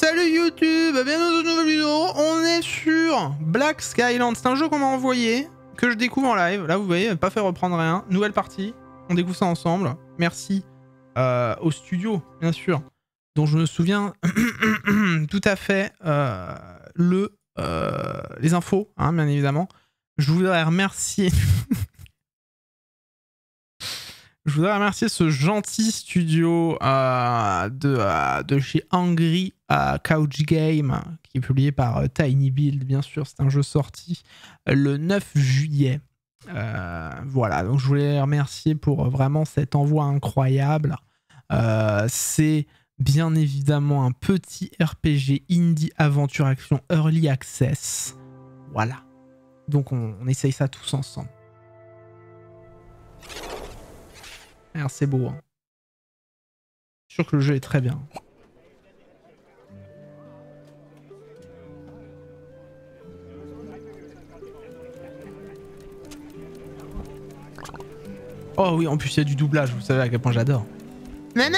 Salut YouTube, bienvenue dans une nouvelle vidéo. On est sur Black Skyland. C'est un jeu qu'on m'a envoyé, que je découvre en live. Là vous voyez, pas fait reprendre rien. Nouvelle partie, on découvre ça ensemble. Merci au studio, bien sûr, dont je me souviens tout à fait les infos, hein, bien évidemment. Je voudrais remercier... Je voudrais remercier ce gentil studio de chez Angry Couch Game, qui est publié par Tiny Build, bien sûr. C'est un jeu sorti le 9 juillet. Voilà, donc je voulais les remercier pour vraiment cet envoi incroyable. C'est bien évidemment un petit RPG indie aventure action early access. Voilà. Donc on essaye ça tous ensemble. Alors c'est beau. Hein. Je suis sûr que le jeu est très bien. Oh oui, en plus il y a du doublage, vous savez à quel point j'adore. Nana,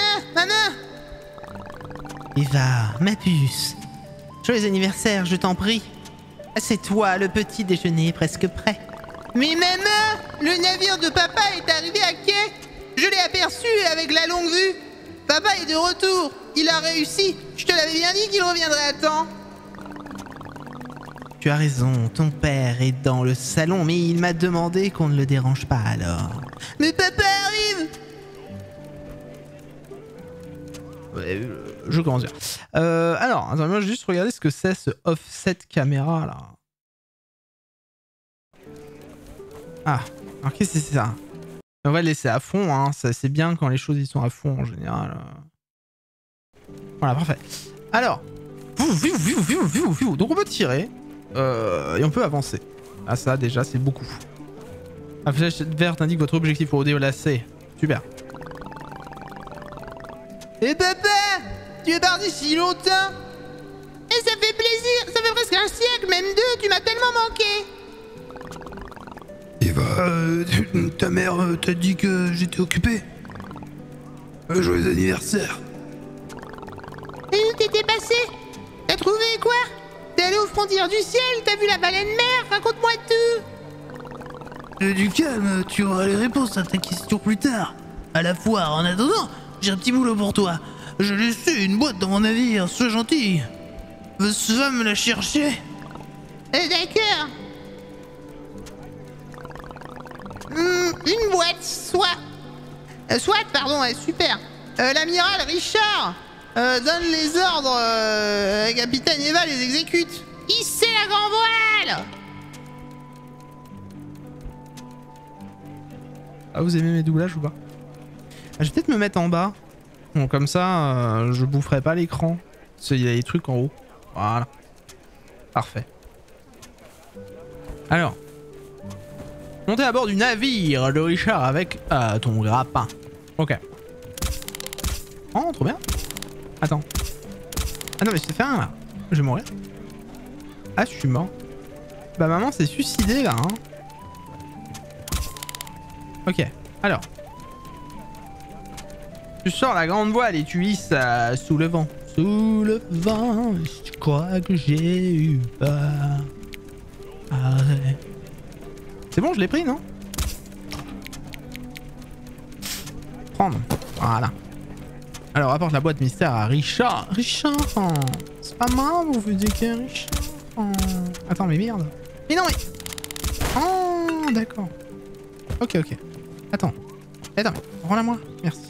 Eva, ma puce. Joyeux anniversaire, je t'en prie. C'est toi, le petit déjeuner est presque prêt. Mais maman, le navire de papa est arrivé à quai. Je l'ai aperçu avec la longue vue. Papa est de retour. Il a réussi. Je te l'avais bien dit qu'il reviendrait à temps. Tu as raison, ton père est dans le salon, mais il m'a demandé qu'on ne le dérange pas alors. Mais papa arrive. Ouais, je commence bien. Alors, attends, moi je vais juste regarder ce que c'est ce offset caméra là. Ah, alors qu'est-ce que c'est ça? On va le laisser à fond, hein. C'est bien quand les choses ils sont à fond en général. Voilà, parfait. Alors, donc on peut tirer et on peut avancer. Ah ça déjà c'est beaucoup. La flèche verte indique votre objectif pour déplacer. Super. Et papa, tu es parti si longtemps. Et ça fait plaisir, ça fait presque un siècle, même deux, tu m'as tellement manqué. Eva, ta mère t'a dit que j'étais occupé. Joyeux anniversaire. Et où t'étais passé? T'as trouvé quoi? T'es allé aux frontières du ciel? T'as vu la baleine mer? Raconte-moi tout. Du calme, tu auras les réponses à ta question plus tard. À la foire, en attendant, j'ai un petit boulot pour toi. Je laissé une boîte dans mon navire, sois gentil. Veux-tu me la chercher? D'accord. Une boîte, soit, pardon, super. L'amiral Richard donne les ordres, capitaine Eva les exécute. Hissez la grand voile. Ah, vous aimez mes doublages ou pas? Je vais peut-être me mettre en bas. Bon, comme ça, je boufferai pas l'écran. Parce qu'il y a des trucs en haut. Voilà. Parfait. Alors. Monter à bord du navire de Richard avec ton grappin. Ok. Oh, trop bien. Attends. Ah non, mais je t'ai fait un là. Je vais mourir. Ah, je suis mort. Bah, maman s'est suicidée là. Hein. Ok. Alors. Tu sors la grande voile et tu hisses sous le vent. Sous le vent, je crois que j'ai eu peur. Arrête. C'est bon, je l'ai pris, non? Prendre. Voilà. Alors, apporte la boîte mystère à Richard. Richard, c'est pas moi, vous vous dites que Richard. Attends, mais merde. Mais non, mais... Oh, d'accord. Ok. Attends, mais rends-la-moi. Merci.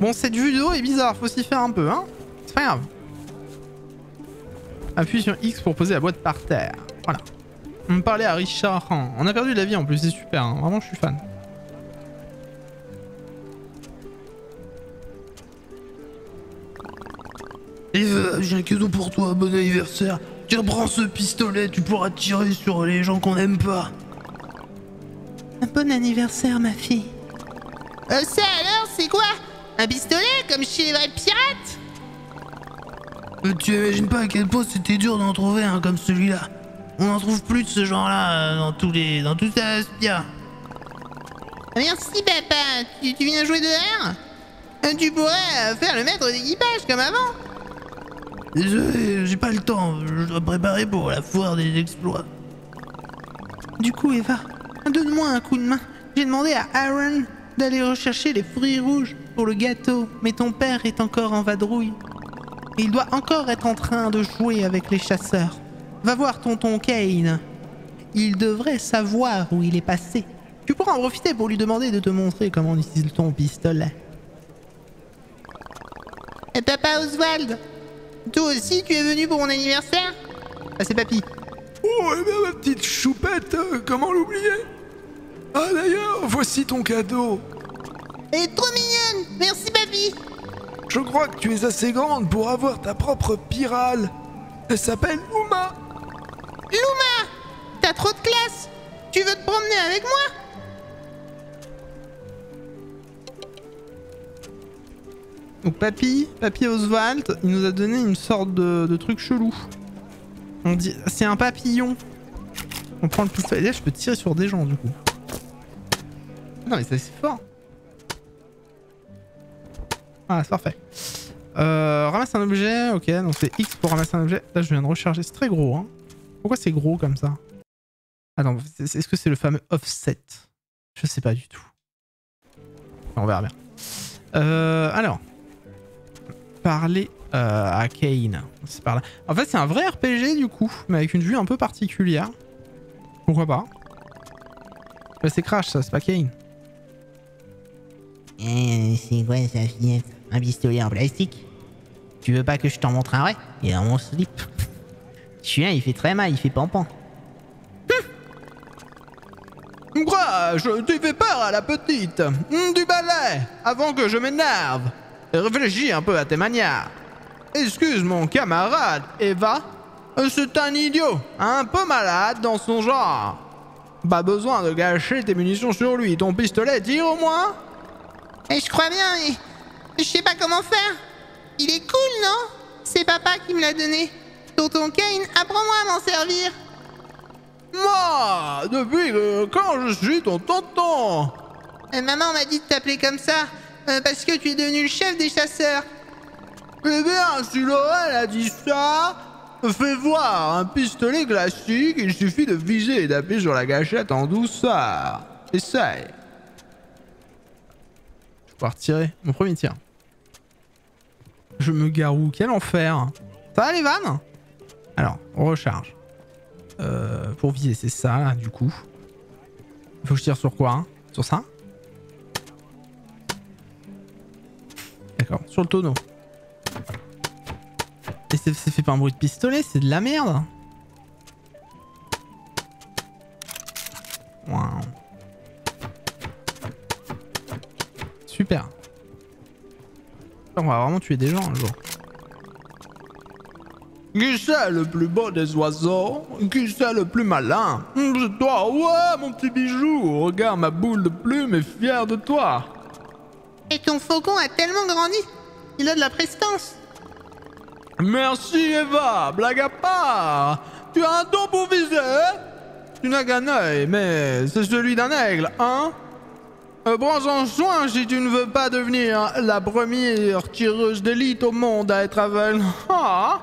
Bon, cette vue de haut est bizarre, faut s'y faire un peu, hein. C'est pas grave. Appuie sur X pour poser la boîte par terre. Voilà. On me parlait à Richard. On a perdu de la vie en plus, c'est super. Hein. Vraiment, je suis fan. Eva, j'ai un cadeau pour toi, bon anniversaire. Tiens, prends ce pistolet, tu pourras tirer sur les gens qu'on n'aime pas. Un bon anniversaire, ma fille. Ça alors, c'est quoi? Un pistolet, comme chez les vrais pirates? Tu imagines pas à quel point c'était dur d'en trouver un comme celui-là. On n'en trouve plus de ce genre-là dans toute la Astia. Merci papa, tu viens jouer dehors? Tu pourrais faire le maître d'équipage comme avant. Désolé, j'ai pas le temps, je dois préparer pour la foire des exploits. Du coup, Eva, donne-moi un coup de main. J'ai demandé à Aaron d'aller rechercher les fruits rouges pour le gâteau, mais ton père est encore en vadrouille. Et il doit encore être en train de jouer avec les chasseurs. Va voir tonton Kane. Il devrait savoir où il est passé. Tu pourras en profiter pour lui demander de te montrer comment on utilise ton pistolet. Et papa Oswald, toi aussi tu es venu pour mon anniversaire? Ah, c'est papy. Oh, eh bien, ma petite choupette, comment l'oublier? Ah d'ailleurs, voici ton cadeau. Elle est trop mignonne. Merci papy. Je crois que tu es assez grande pour avoir ta propre pyrale. Elle s'appelle Uma. Luma, t'as trop de classe. Tu veux te promener avec moi? Donc papy Oswald, il nous a donné une sorte de truc chelou. On dit, c'est un papillon. On prend le pistolet. Là, je peux tirer sur des gens du coup. Non mais ça c'est fort. Ah, c'est parfait. Ramasse un objet, ok, donc c'est X pour ramasser un objet. Là, je viens de recharger, c'est très gros, hein. Pourquoi c'est gros comme ça? Attends, est-ce que c'est le fameux offset? Je sais pas du tout. On verra bien. Alors. Parler à Kane. C'est par là. En fait, c'est un vrai RPG du coup, mais avec une vue un peu particulière. Pourquoi pas? Bah, c'est Crash, ça, c'est pas Kane. C'est quoi ça, finette? Un pistolet en plastique? Tu veux pas que je t'en montre un vrai? Il est dans mon slip. Celui-là, il fait très mal, il fait pampan. Quoi? Tu fais peur à la petite. Du balai, avant que je m'énerve. Réfléchis un peu à tes manières. Excuse mon camarade, Eva. C'est un idiot, un peu malade dans son genre. Pas besoin de gâcher tes munitions sur lui. Ton pistolet tire au moins? Et je crois bien, mais je sais pas comment faire. Il est cool, non? C'est papa qui me l'a donné. Tonton Kane, apprends-moi à m'en servir. Moi, depuis quand je suis ton tonton? Maman m'a dit de t'appeler comme ça, parce que tu es devenu le chef des chasseurs. Eh bien, si Laurel a dit ça, fais voir un pistolet classique, il suffit de viser et d'appuyer sur la gâchette en douceur. Essaye. Je vais pouvoir tirer mon premier tir. Je me garoue, quel enfer. Ça va les vannes? Alors, on recharge. Pour viser, c'est ça là, du coup. Il faut que je tire sur quoi, hein? Sur ça? D'accord, sur le tonneau. Et c'est fait pas un bruit de pistolet, c'est de la merde. Wow. Super. On va vraiment tuer des gens un jour. Qui c'est le plus beau des oiseaux? Qui c'est le plus malin? C'est toi, ouais, mon petit bijou. Regarde ma boule de plume et fier de toi. Et ton faucon a tellement grandi. Il a de la prestance. Merci Eva, blague à part. Tu as un don pour viser. Tu n'as qu'un œil, mais c'est celui d'un aigle, hein? Prends-en soin si tu ne veux pas devenir la première tireuse d'élite au monde à être aveugle. Ah!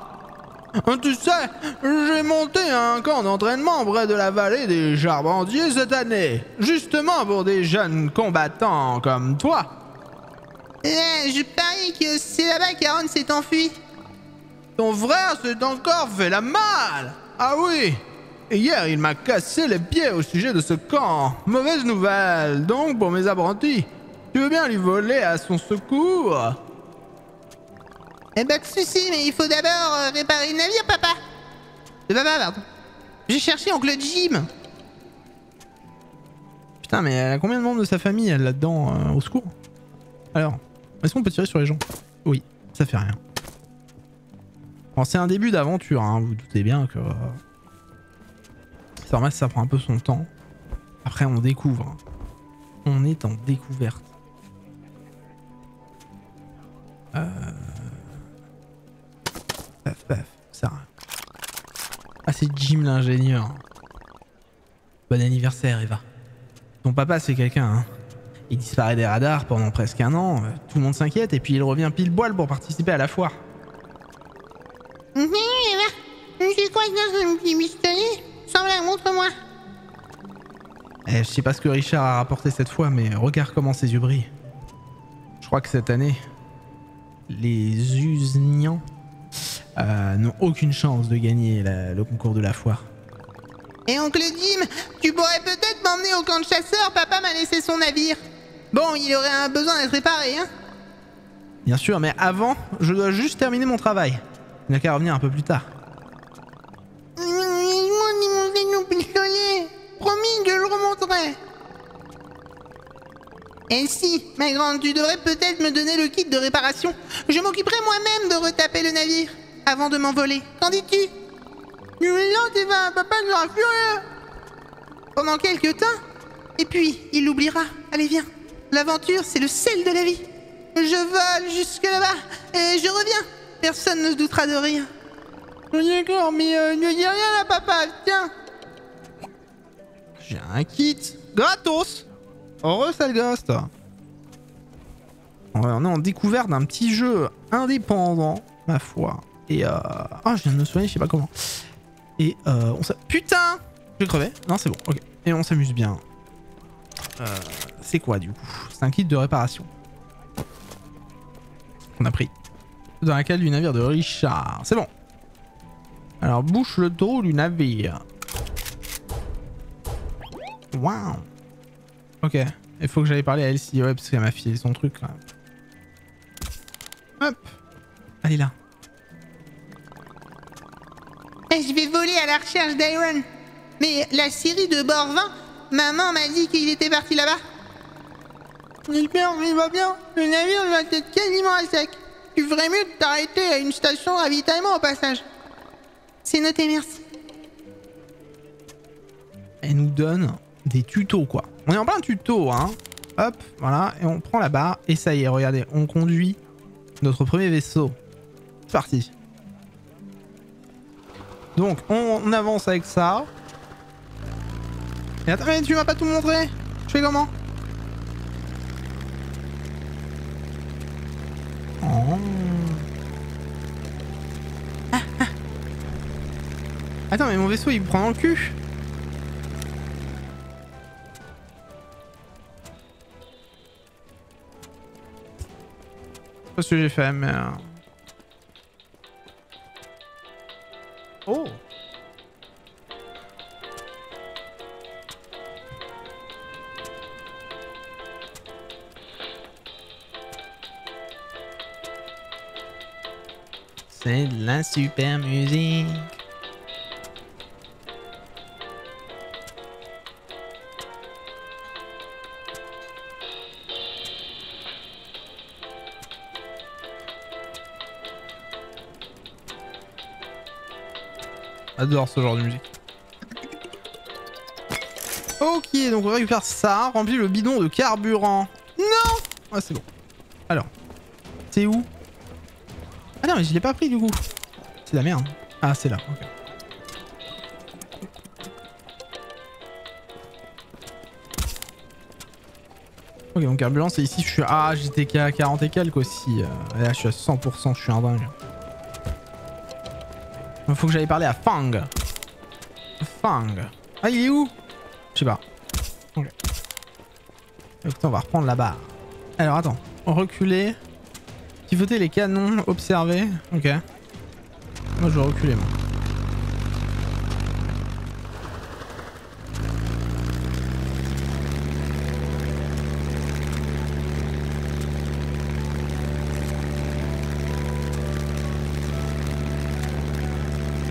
Tu sais, j'ai monté un camp d'entraînement près de la vallée des Charpentiers cette année, justement pour des jeunes combattants comme toi. Je parie que c'est là-bas qu'Aaron s'est enfui. Ton frère s'est encore fait la malle. Ah oui. Et hier, il m'a cassé les pieds au sujet de ce camp. Mauvaise nouvelle, donc, pour mes apprentis. Tu veux bien lui voler à son secours? Eh ben, de soucis, mais il faut d'abord réparer le navire, papa. Papa, pardon. J'ai cherché oncle Jim. Putain, mais elle a combien de membres de sa famille, elle, là-dedans, au secours? Alors, est-ce qu'on peut tirer sur les gens? Oui, ça fait rien. Bon, c'est un début d'aventure, hein, vous doutez bien que... C'est normal, ça prend un peu son temps. Après, on découvre. On est en découverte. Paf, paf, ça. Ah, c'est Jim l'ingénieur. Bon anniversaire, Eva. Ton papa, c'est quelqu'un, hein. Il disparaît des radars pendant presque un an. Tout le monde s'inquiète et puis il revient pile poil pour participer à la foire. C'est quoi ça, ce petit pistolet? Semble, montre-moi. Je sais pas ce que Richard a rapporté cette fois, mais regarde comment ses yeux brillent. Je crois que cette année, les Usnians n'ont aucune chance de gagner le concours de la foire. Et oncle Jim, tu pourrais peut-être m'emmener au camp de chasseurs, papa m'a laissé son navire. Bon, il aurait un besoin d'être réparé, hein. Bien sûr, mais avant, je dois juste terminer mon travail. Il n'a qu'à revenir un peu plus tard. Mon pistolet. Promis, je le remonterai. Et si, ma grande, tu devrais peut-être me donner le kit de réparation. Je m'occuperai moi-même de retaper le navire avant de m'envoler. Qu'en dis-tu? Non, tu vas, papa sera furieux. Pendant quelques temps, et puis il l'oubliera. Allez, viens. L'aventure, c'est le sel de la vie. Je vole jusque là-bas et je reviens. Personne ne se doutera de rien. D'accord, mais ne dis rien là, papa. Tiens. J'ai un kit gratos. Heureux, sale gosse. On est en découverte d'un petit jeu indépendant, ma foi. Et ah, je viens de me soigner, je sais pas comment. Et putain, je vais crever. Non, c'est bon, ok. Et on s'amuse bien. C'est quoi, du coup? C'est un kit de réparation. On a pris. Dans la cale du navire de Richard. C'est bon. Alors, bouche le dos du navire. Waouh. Ok. Il faut que j'aille parler à Elsie. Ouais, parce qu'elle m'a filé son truc, quand même. Hop. Elle est là. Je vais voler à la recherche d'Iron. Mais la scierie de Borvin, maman m'a dit qu'il était parti là-bas. Super, il va bien. Le navire va être quasiment à sec. Tu ferais mieux de t'arrêter à une station de ravitaillement au passage. C'est noté, merci. Elle nous donne des tutos, quoi. On est en plein tuto, hein. Hop, voilà. Et on prend la barre. Et ça y est, regardez. On conduit notre premier vaisseau. C'est parti. Donc, on avance avec ça. Et attends, mais tu m'as pas tout montré. Je fais comment? Oh. Attends, mais mon vaisseau, il me prend dans le cul. C'est pas ce que j'ai fait, mais... Oh. C'est de la super musique. J'adore ce genre de musique. Ok, donc on récupère ça, remplit le bidon de carburant. Non! Ah, c'est bon. Alors, c'est où? Ah non, mais je l'ai pas pris du coup. C'est la merde. Ah, c'est là, ok. Ok, mon carburant c'est ici, je suis... Ah, j'étais qu'à 40 et quelques aussi. Et là, je suis à 100%, je suis un dingue. Il faut que j'aille parler à Fang. Fang. Ah, il est où? Je sais pas. Ok. Écoutez, on va reprendre la barre. Alors, attends. Reculer. Pivoter les canons. Observer. Ok. Moi, je vais reculer, moi.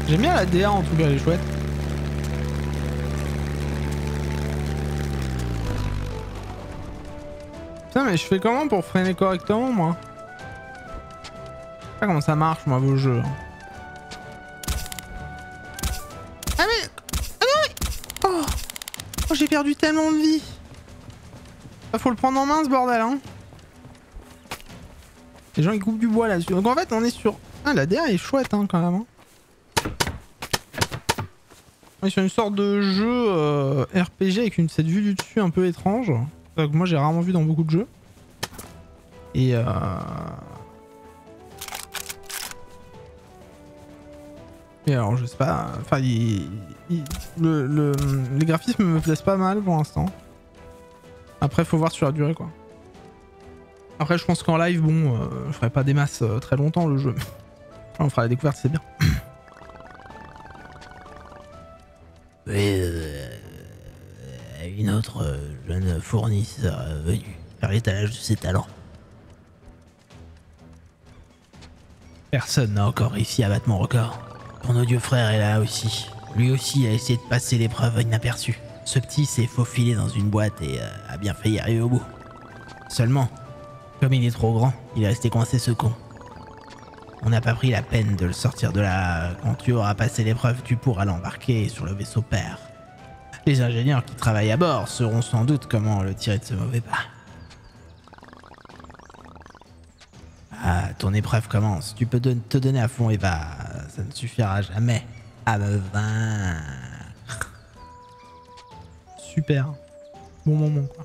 J'aime bien la DA en tout cas, elle est chouette. Putain, mais je fais comment pour freiner correctement, moi? Je sais pas comment ça marche, moi, vos jeux. Ah mais... Ah non mais... Oh, j'ai perdu tellement de vie. Faut le prendre en main, ce bordel, hein. Les gens, ils coupent du bois là-dessus. Donc en fait, on est sur... Ah, la DA est chouette, hein, quand même, hein. On est sur une sorte de jeu RPG avec cette vue du dessus un peu étrange. Que moi j'ai rarement vu dans beaucoup de jeux. Et Et alors, je sais pas. Enfin, les graphismes me plaisent pas mal pour l'instant. Après, faut voir sur la durée, quoi. Après, je pense qu'en live, bon, je ferai pas des masses très longtemps le jeu. On fera la découverte, c'est bien. Oui, une autre jeune fournisseur venue faire l'étalage de ses talents. Personne n'a encore réussi à battre mon record. Ton odieux frère est là aussi. Lui aussi a essayé de passer l'épreuve inaperçu. Ce petit s'est faufilé dans une boîte et a bien failli y arriver au bout. Seulement, comme il est trop grand, il est resté coincé ce con. On n'a pas pris la peine de le sortir de là. Quand tu auras passé l'épreuve, tu pourras l'embarquer sur le vaisseau père. Les ingénieurs qui travaillent à bord sauront sans doute comment le tirer de ce mauvais pas. Ah, ton épreuve commence. Tu peux te donner à fond, Eva. Ça ne suffira jamais à me vaincre. Super. Bon moment, quoi.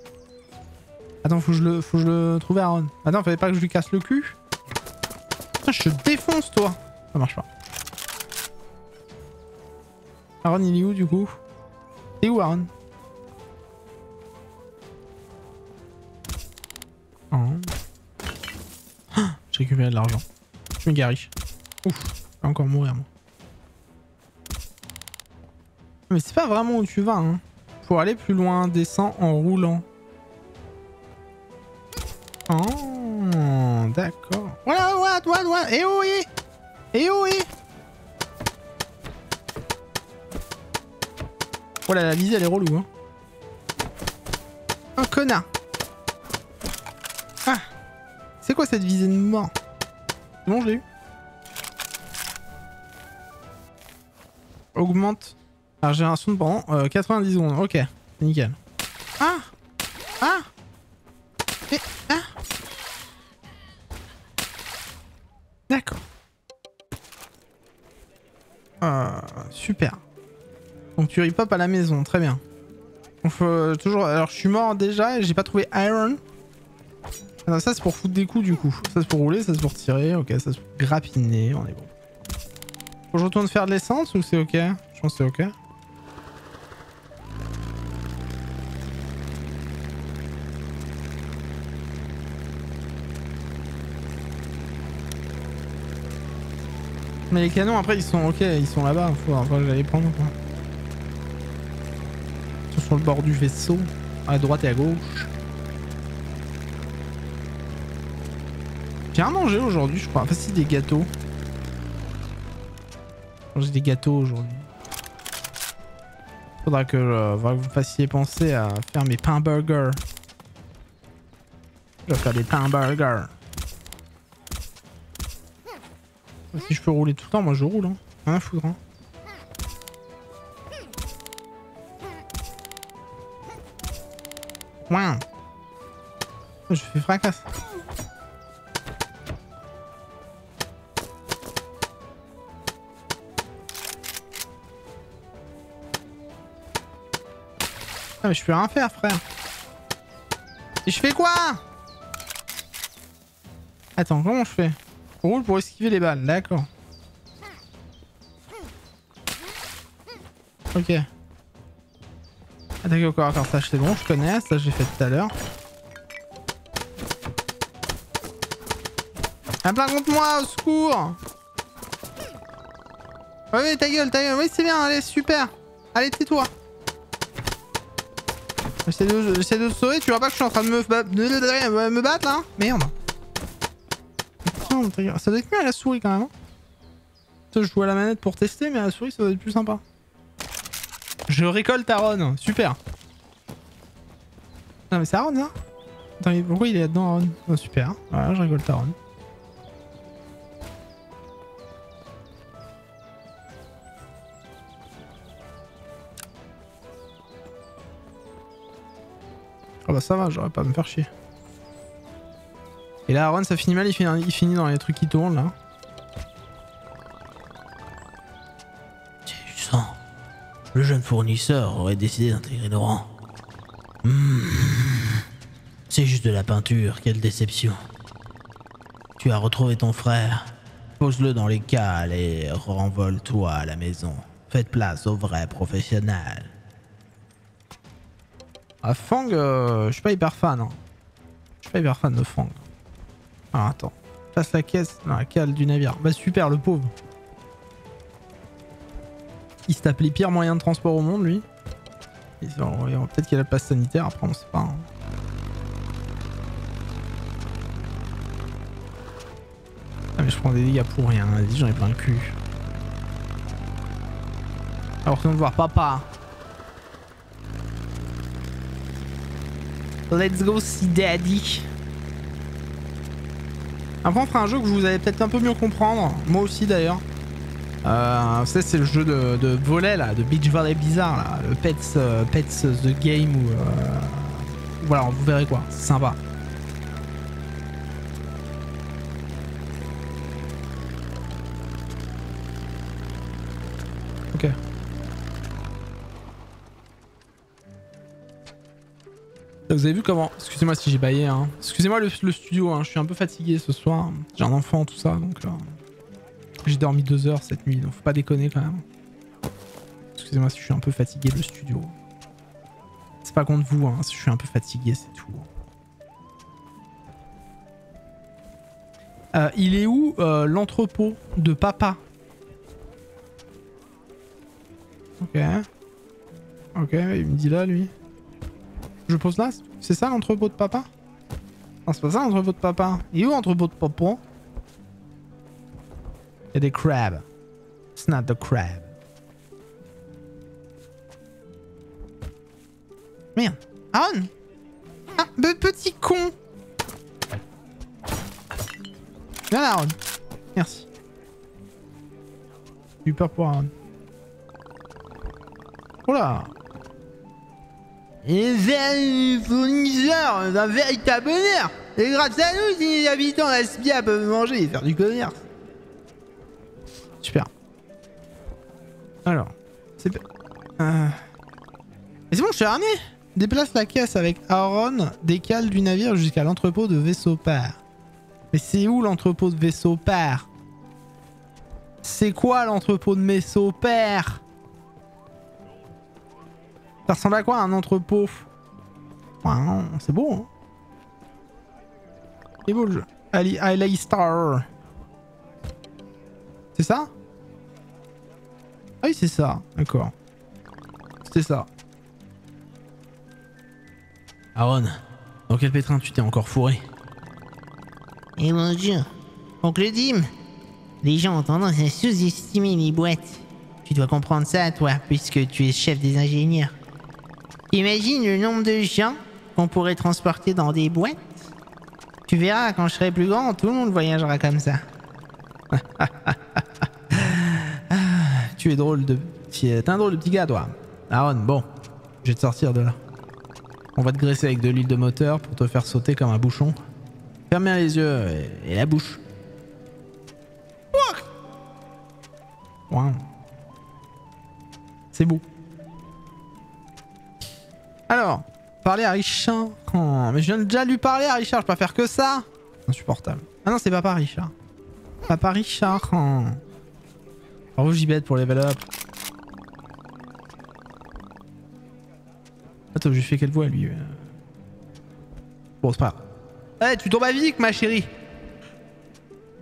Attends, faut que je le trouve Aaron. Attends, fallait pas que je lui casse le cul. Putain, je te défonce, toi. Ça marche pas. Aaron, il est où, du coup? T'es où, Aaron? Oh. J'ai récupéré de l'argent. Je suis méga riche. Ouf, je vais encore mourir, moi. Mais c'est pas vraiment où tu vas, hein. Pour aller plus loin, descends en roulant. Oh, d'accord. Voilà, voilà, voilà. Eh oh, eh. Eh oh, eh. Oh là, la visée, elle est relou, hein. Un connard. Ah. C'est quoi cette visée de mort? C'est bon, je l'ai eu. Augmente la régénération pendant 90 secondes. Ok, c'est nickel. Ah. Ah. Et... Ah. D'accord. Super. Donc tu repop à la maison, très bien. On faut toujours... Alors je suis mort déjà et j'ai pas trouvé Iron. Alors, ça c'est pour foutre des coups du coup. Ça c'est pour rouler, ça c'est pour tirer, ok, ça c'est pour grappiner, on est bon. Faut que je retourne faire de l'essence ou c'est ok? Je pense que c'est ok. Mais les canons après ils sont ok, ils sont là-bas, faut que j'aille prendre quoi. Ils sont sur le bord du vaisseau, à droite et à gauche. J'ai rien mangé aujourd'hui je crois, enfin si des gâteaux. J'ai des gâteaux aujourd'hui. Faudra que vous me fassiez penser à faire mes pains burgers. Je vais faire des pains burgers. Si je peux rouler tout le temps, moi je roule, hein. Rien à foutre, hein. Ouin. Je fais fracasse. Ah mais je peux rien faire, frère. Et je fais quoi? Attends, comment je fais? Je roule pour esquiver les balles, d'accord. Ok. Attaquer au corps à corps, ça c'est bon, je connais, ça j'ai fait tout à l'heure. Un plein contre moi, au secours! Ouais, ta gueule, oui c'est bien, allez, super! Allez, tais-toi! J'essaie de te sauver, tu vois pas que je suis en train de me battre là? Merde! Ça doit être mieux à la souris quand même. Je joue à la manette pour tester, mais à la souris ça doit être plus sympa. Je récolte Aaron, super. Non mais c'est Aaron ça? Attends, pourquoi il est là-dedans Aaron? Oh, super, voilà, je récolte Aaron. Ah bah ça va, j'aurais pas à me faire chier. Et là Aaron ça finit mal, il finit dans les trucs qui tournent là. C'est du sang. Le jeune fournisseur aurait décidé d'intégrer nos rangs. C'est juste de la peinture, quelle déception. Tu as retrouvé ton frère. Pose-le dans les cales et renvole-toi à la maison. Faites place aux vrais professionnels. Ah, Fang, je suis pas hyper fan. Hein. Je suis pas hyper fan de Fang. Alors attends. Passe la caisse dans la cale du navire. Bah super, le pauvre. Il se tape les pires moyens de transport au monde, lui. Peut-être qu'il a le passe sanitaire, après on sait pas. Hein. Ah mais je prends des dégâts pour rien, vas-y, j'en ai plein le cul. Alors retourne voir papa. Let's go see daddy. Après on fera un jeu que vous allez peut-être un peu mieux comprendre. Moi aussi d'ailleurs. C'est le jeu de volet là, de Beach Volley bizarre là. Le Pets the Game ou voilà, vous verrez quoi. C'est sympa. Ok. Vous avez vu comment... Excusez-moi si j'ai baillé, hein. Excusez-moi le studio, hein. Je suis un peu fatigué ce soir. J'ai un enfant, tout ça, donc... J'ai dormi 2 heures cette nuit, donc faut pas déconner quand même. Excusez-moi si je suis un peu fatigué le studio. C'est pas contre vous, hein. Si je suis un peu fatigué, c'est tout. Il est où l'entrepôt de papa? Ok. Ok, il me dit là, lui. Je pose là? C'est ça l'entrepôt de papa? Non, c'est pas ça l'entrepôt de papa. Il est où l'entrepôt de papa? Il y a des crabs. It's not the crab. Merde. Aaron! Ah, petit con! Viens là, Aaron. Merci. J'ai eu peur pour Aaron. Oh là! Les fournisseurs d'un véritable bonheur! Et grâce à nous, si les habitants d'Aspia peuvent manger et faire du commerce. Super. Alors. C'est... Mais c'est bon, je suis armé! Déplace la caisse avec Aaron des cales du navire jusqu'à l'entrepôt de vaisseau père. Mais c'est où l'entrepôt de vaisseau père? C'est quoi l'entrepôt de vaisseau père? Ça ressemble à quoi un entrepôt? Ouais, c'est beau, hein? C'est beau le jeu. Ali Star. C'est ça? Ah oui, c'est ça. D'accord. C'était ça. Aaron, dans quel pétrin tu t'es encore fourré? Et bonjour. Oncle Dim, les gens ont tendance à sous-estimer les boîtes. Tu dois comprendre ça, toi, puisque tu es chef des ingénieurs. Imagine le nombre de gens qu'on pourrait transporter dans des boîtes. Tu verras, quand je serai plus grand, tout le monde voyagera comme ça. Tu es drôle de... T'es un drôle de petit gars, toi. Aaron, bon. Je vais te sortir de là. On va te graisser avec de l'huile de moteur pour te faire sauter comme un bouchon. Ferme bien les yeux et la bouche. Wow. C'est beau. Alors, parler à Richard. Oh, mais je viens de déjà lui parler à Richard, je peux pas faire que ça. Insupportable. Ah non, c'est papa Richard. Papa Richard. Oh. Bravo JBet pour level up. Attends, je lui fais quelle voix lui? Bon, c'est pas grave. Hey, tu tombes à vic, ma chérie.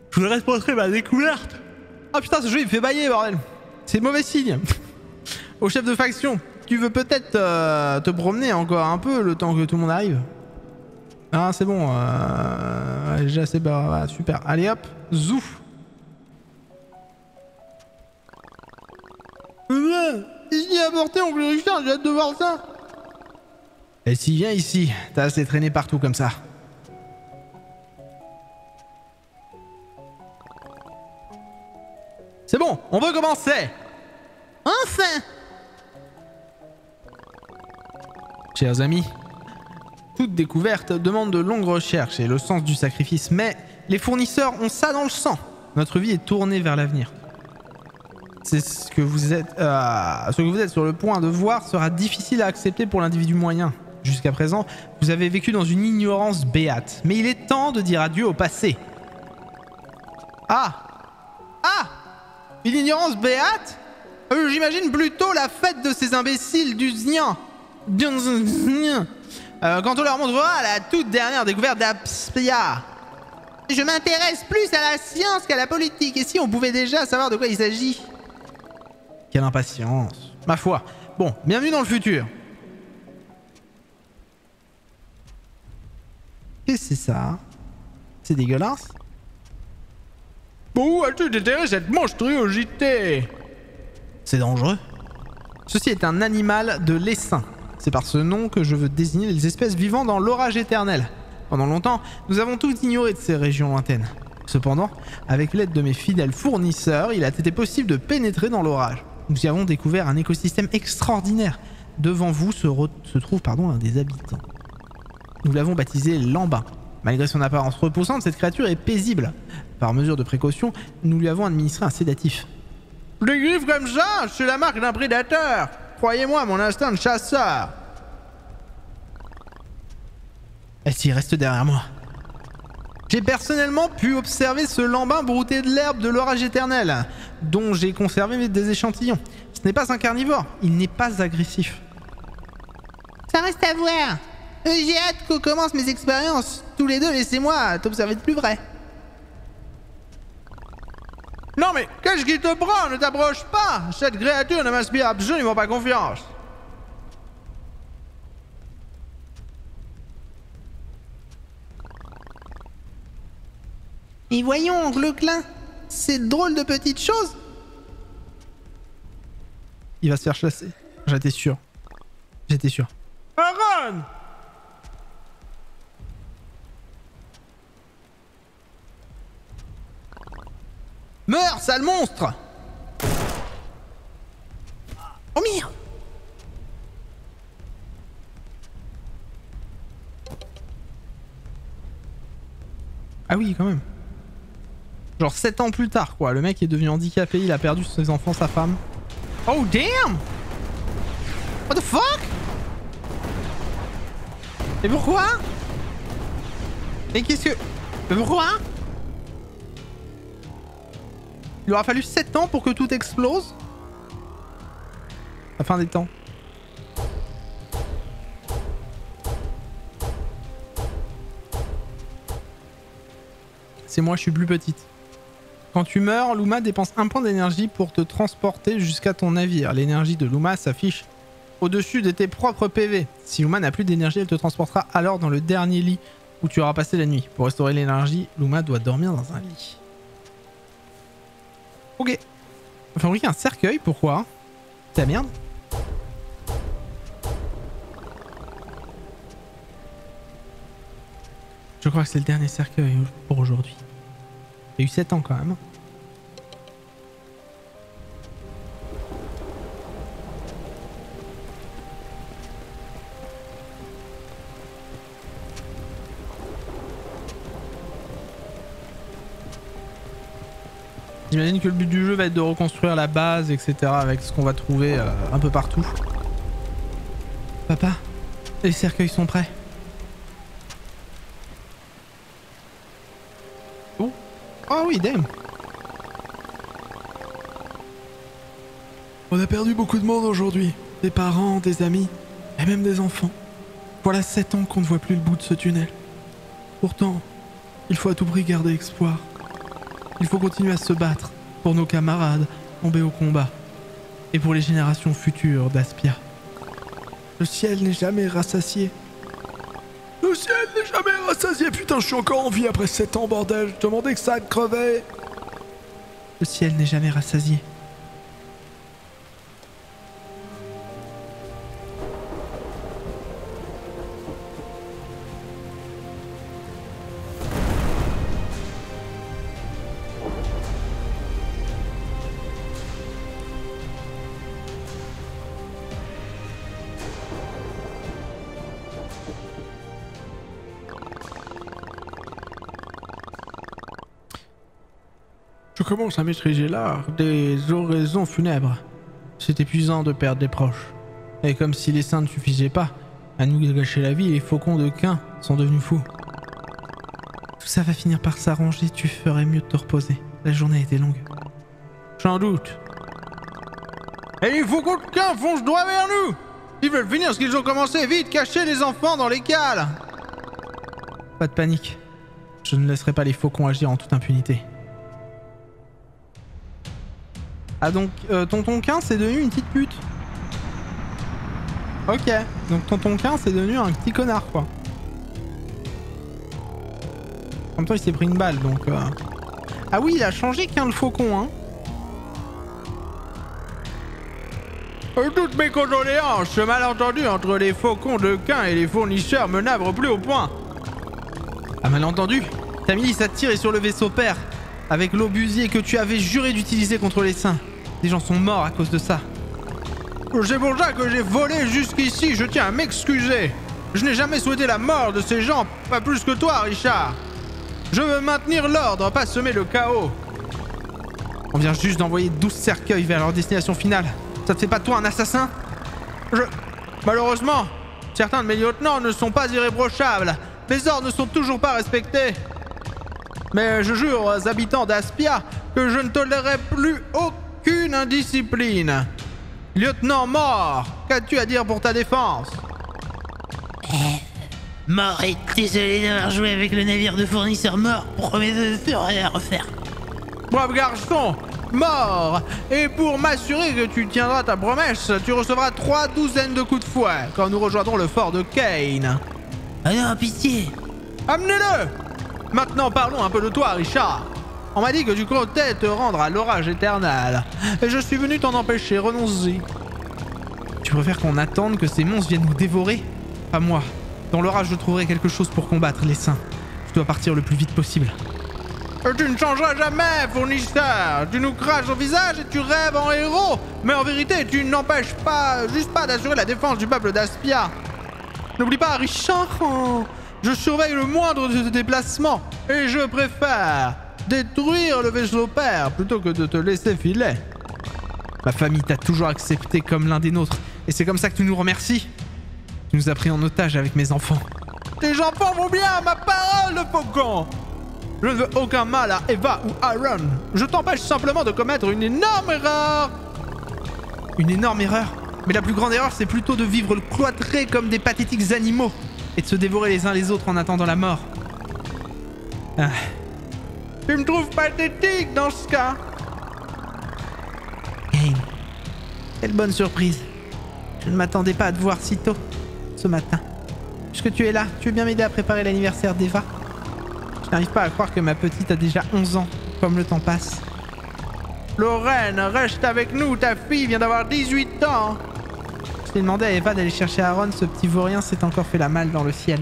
Je voudrais te montrer ma découverte. Ah putain, ce jeu il me fait bailler, bordel. C'est mauvais signe. Au chef de faction, tu veux peut-être te promener encore un peu le temps que tout le monde arrive? Ah, c'est bon. Déjà, c'est bah, super. Allez hop, zouf. Qu'est-ce qu'il a apporté, oncle Richard? J'ai hâte de voir ça. Et s'il vient ici, t'as assez traîné partout comme ça. C'est bon, on peut commencer. Enfin! Chers amis, toute découverte demande de longues recherches et le sens du sacrifice, mais les fournisseurs ont ça dans le sang. Notre vie est tournée vers l'avenir. C'est ce que vous êtes sur le point de voir sera difficile à accepter pour l'individu moyen. Jusqu'à présent, vous avez vécu dans une ignorance béate. Mais il est temps de dire adieu au passé. Ah! Ah! Une ignorance béate? J'imagine plutôt la fête de ces imbéciles du Znien. Quand on leur montrera la toute dernière découverte d'Aspia. Je m'intéresse plus à la science qu'à la politique. Et si on pouvait déjà savoir de quoi il s'agit? Quelle impatience. Ma foi. Bon, bienvenue dans le futur. Qu'est-ce que c'est ça? C'est dégueulasse. Bon, où as-tu déterré cette monstruosité? C'est dangereux. Ceci est un animal de l'essaim. C'est par ce nom que je veux désigner les espèces vivant dans l'orage éternel. Pendant longtemps, nous avons tout ignoré de ces régions lointaines. Cependant, avec l'aide de mes fidèles fournisseurs, il a été possible de pénétrer dans l'orage. Nous y avons découvert un écosystème extraordinaire. Devant vous se trouve un des habitants. Nous l'avons baptisé Lambin. Malgré son apparence repoussante, cette créature est paisible. Par mesure de précaution, nous lui avons administré un sédatif. Des griffes comme ça, c'est la marque d'un prédateur. Croyez-moi, mon instinct de chasseur. Elle reste derrière moi. J'ai personnellement pu observer ce lambin brouter de l'herbe de l'orage éternel, dont j'ai conservé des échantillons. Ce n'est pas un carnivore, il n'est pas agressif. Ça reste à voir. J'ai hâte qu'on commence mes expériences. Tous les deux, laissez-moi t'observer de plus près. Non mais, qu'est-ce qui te prend? Ne t'approche pas! Cette créature ne m'inspire absolument pas confiance. Et voyons, Gleclin, c'est drôle de petite chose. Il va se faire chasser. J'étais sûr. J'étais sûr. Aaron! Meurs, sale monstre! Oh merde! Ah oui, quand même. Genre 7 ans plus tard, quoi. Le mec est devenu handicapé, il a perdu ses enfants, sa femme. Oh damn! What the fuck? Et pourquoi? Mais qu'est-ce que... Mais pourquoi? Il aura fallu 7 ans pour que tout explose? La fin des temps. C'est moi, je suis plus petite. Quand tu meurs, Luma dépense un point d'énergie pour te transporter jusqu'à ton navire. L'énergie de Luma s'affiche au-dessus de tes propres PV. Si Luma n'a plus d'énergie, elle te transportera alors dans le dernier lit où tu auras passé la nuit. Pour restaurer l'énergie, Luma doit dormir dans un lit. Ok. On va fabriquer un cercueil, pourquoi? Ta merde. Je crois que c'est le dernier cercueil pour aujourd'hui. Il y a eu 7 ans quand même. J'imagine que le but du jeu va être de reconstruire la base, etc. avec ce qu'on va trouver un peu partout. Papa, les cercueils sont prêts. Oh, oh oui, damn. On a perdu beaucoup de monde aujourd'hui. Des parents, des amis, et même des enfants. Voilà 7 ans qu'on ne voit plus le bout de ce tunnel. Pourtant, il faut à tout prix garder espoir. Il faut continuer à se battre pour nos camarades tombés au combat et pour les générations futures d'Aspia. Le ciel n'est jamais rassasié. Le ciel n'est jamais rassasié. Putain, je suis encore en vie après 7 ans, bordel. Je demandais que ça te crevait. Le ciel n'est jamais rassasié. Je commence à maîtriser l'art des oraisons funèbres. C'est épuisant de perdre des proches. Et comme si les saints ne suffisaient pas à nous gâcher la vie, les faucons de Quin sont devenus fous. Tout ça va finir par s'arranger, tu ferais mieux de te reposer. La journée a été longue. J'en doute. Et les faucons de Cain foncent droit vers nous. Ils veulent finir ce qu'ils ont commencé. Vite, cachez les enfants dans les cales. Pas de panique. Je ne laisserai pas les faucons agir en toute impunité. Ah donc, tonton Cain c'est devenu une petite pute. Ok, donc tonton Cain c'est devenu un petit connard quoi. En même temps il s'est pris une balle donc... Ah oui, il a changé Cain le faucon hein. Toutes mes condoléances, ce malentendu entre les faucons de Cain et les fournisseurs me navre plus au point. Un malentendu? Ta milice a tiré sur le vaisseau père avec l'obusier que tu avais juré d'utiliser contre les saints. Des gens sont morts à cause de ça. C'est pour ça que j'ai volé jusqu'ici, je tiens à m'excuser. Je n'ai jamais souhaité la mort de ces gens, pas plus que toi, Richard. Je veux maintenir l'ordre, pas semer le chaos. On vient juste d'envoyer 12 cercueils vers leur destination finale. Ça te fait pas de toi un assassin? Malheureusement, certains de mes lieutenants ne sont pas irréprochables. Les ordres ne sont toujours pas respectés. Mais je jure aux habitants d'Aspia que je ne tolérerai plus aucune indiscipline. Lieutenant Mort, qu'as-tu à dire pour ta défense? Mort est désolé d'avoir joué avec le navire de fournisseur Mort. Promets de ne plus rien refaire. Brave garçon, Mort. Et pour m'assurer que tu tiendras ta promesse, tu recevras 3 douzaines de coups de fouet quand nous rejoindrons le fort de Kane. Ah non, pitié. Amenez-le. Maintenant parlons un peu de toi, Richard. On m'a dit que tu comptais te rendre à l'orage éternel. Et je suis venu t'en empêcher, renonce-y. Tu préfères qu'on attende que ces monstres viennent nous dévorer? Pas moi. Dans l'orage, je trouverai quelque chose pour combattre les saints. Je dois partir le plus vite possible. Tu ne changeras jamais, fournisseur. Tu nous craches au visage et tu rêves en héros. Mais en vérité, tu n'empêches pas, juste pas d'assurer la défense du peuple d'Aspia. N'oublie pas, Richard, je surveille le moindre de tes déplacements. Et je préfère détruire le vaisseau père plutôt que de te laisser filer. Ma famille t'a toujours accepté comme l'un des nôtres. Et c'est comme ça que tu nous remercies. Tu nous as pris en otage avec mes enfants. Tes enfants vont bien, ma parole de faucon. Je ne veux aucun mal à Eva ou Aaron. Je t'empêche simplement de commettre une énorme erreur. Une énorme erreur? Mais la plus grande erreur, c'est plutôt de vivre cloîtrés comme des pathétiques animaux et de se dévorer les uns les autres en attendant la mort. Ah. Tu me trouves pathétique dans ce cas? Kane, quelle bonne surprise. Je ne m'attendais pas à te voir si tôt ce matin. Puisque tu es là, tu veux bien m'aider à préparer l'anniversaire d'Eva? Je n'arrive pas à croire que ma petite a déjà 11 ans, comme le temps passe. Lorraine, reste avec nous, ta fille vient d'avoir 18 ans. Je t'ai demandé à Eva d'aller chercher Aaron, ce petit vaurien s'est encore fait la malle dans le ciel.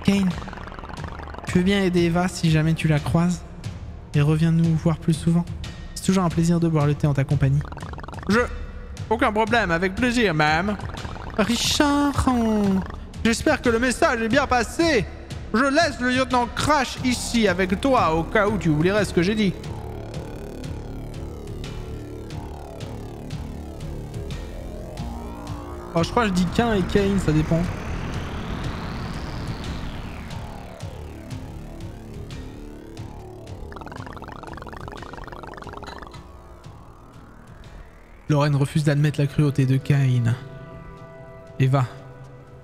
Kane, tu veux bien aider Eva si jamais tu la croises? Et reviens nous voir plus souvent. C'est toujours un plaisir de boire le thé en ta compagnie. Aucun problème, avec plaisir même. Richard, j'espère que le message est bien passé. Je laisse le lieutenant Crash ici avec toi au cas où tu oublierais ce que j'ai dit. Oh, je crois que je dis Cain et Kane, ça dépend. Lorraine refuse d'admettre la cruauté de Cain. Eva,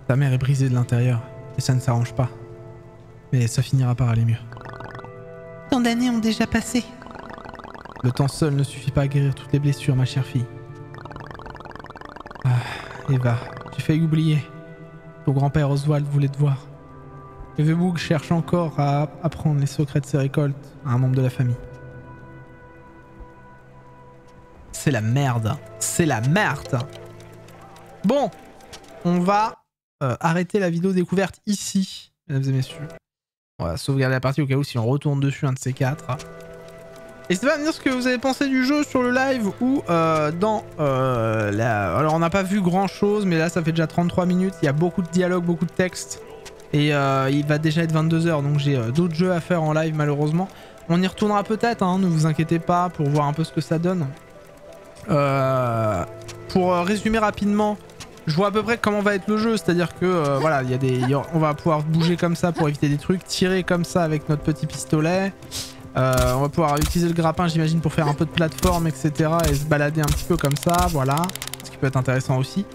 ta mère est brisée de l'intérieur et ça ne s'arrange pas. Mais ça finira par aller mieux. Tant d'années ont déjà passé. Le temps seul ne suffit pas à guérir toutes les blessures, ma chère fille. Ah, Eva, j'ai failli oublier. Ton grand-père Oswald voulait te voir. Eveboog cherche encore à apprendre les secrets de ses récoltes à un membre de la famille. C'est la merde. C'est la merde. Bon, on va arrêter la vidéo découverte ici, mesdames et messieurs. On va sauvegarder la partie au cas où si on retourne dessus un de ces quatre. N'hésitez pas à me dire ce que vous avez pensé du jeu sur le live ou dans la... Alors on n'a pas vu grand chose, mais là ça fait déjà 33 minutes, il y a beaucoup de dialogue, beaucoup de texte. Et il va déjà être 22 h, donc j'ai d'autres jeux à faire en live malheureusement. On y retournera peut-être, hein, ne vous inquiétez pas, pour voir un peu ce que ça donne. Pour résumer rapidement, je vois à peu près comment va être le jeu, c'est-à-dire que voilà, on va pouvoir bouger comme ça pour éviter des trucs, tirer comme ça avec notre petit pistolet. On va pouvoir utiliser le grappin, j'imagine, pour faire un peu de plateforme, etc. Et se balader un petit peu comme ça, voilà. Ce qui peut être intéressant aussi.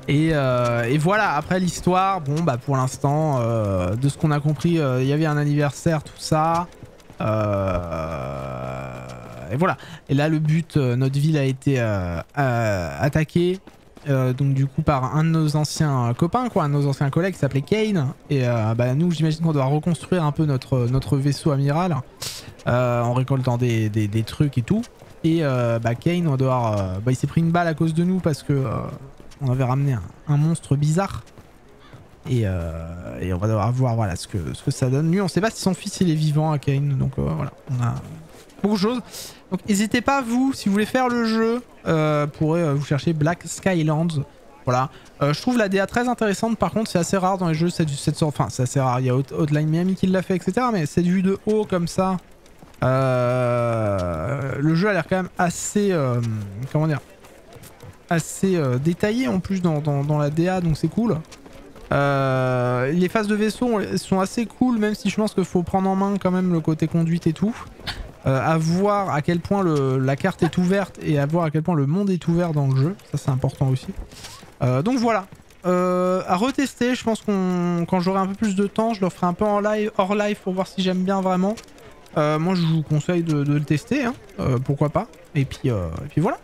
Et voilà, après l'histoire, bon bah pour l'instant, de ce qu'on a compris, il y avait un anniversaire, tout ça. Et voilà. Et là le but, notre ville a été attaquée. Donc du coup par un de nos anciens copains, quoi, un de nos anciens collègues qui s'appelait Kane. Et bah, nous j'imagine qu'on doit reconstruire un peu notre vaisseau amiral en récoltant des trucs et tout. Et bah, Kane on doit, bah, il s'est pris une balle à cause de nous parce que on avait ramené un monstre bizarre. Et on va devoir voir voilà, ce que ça donne. Lui on sait pas si son fils il est vivant à Kane. Donc voilà, on a beaucoup de choses. Donc n'hésitez pas vous, si vous voulez faire le jeu, pourrez vous chercher Black Skylands. Voilà. Je trouve la DA très intéressante. Par contre c'est assez rare dans les jeux cette sorte. Enfin c'est assez rare. Il y a Hotline Miami qui l'a fait, etc. Mais cette vue de haut comme ça. Le jeu a l'air quand même assez... comment dire, assez détaillé en plus dans la DA, donc c'est cool. Les phases de vaisseau sont assez cool, même si je pense qu'il faut prendre en main quand même le côté conduite et tout. À voir à quel point la carte est ouverte et à voir à quel point le monde est ouvert dans le jeu. Ça c'est important aussi. Donc voilà. À retester, je pense quand j'aurai un peu plus de temps, je le ferai un peu en live, hors live pour voir si j'aime bien vraiment. Moi je vous conseille de le tester, hein. Pourquoi pas. Et puis voilà.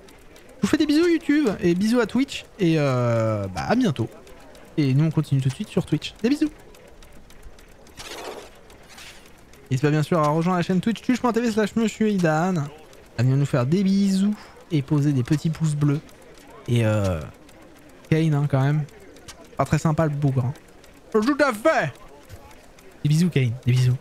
Je vous fais des bisous YouTube et bisous à Twitch et bah, à bientôt. Et nous on continue tout de suite sur Twitch. Des bisous. N'hésitez pas bien sûr à rejoindre la chaîne Twitch twitch.tv/MonsieurIdan. À venir nous faire des bisous et poser des petits pouces bleus. Et Kane hein, quand même. Pas très sympa le bougre. Hein. Tout à fait. Des bisous Kane, des bisous.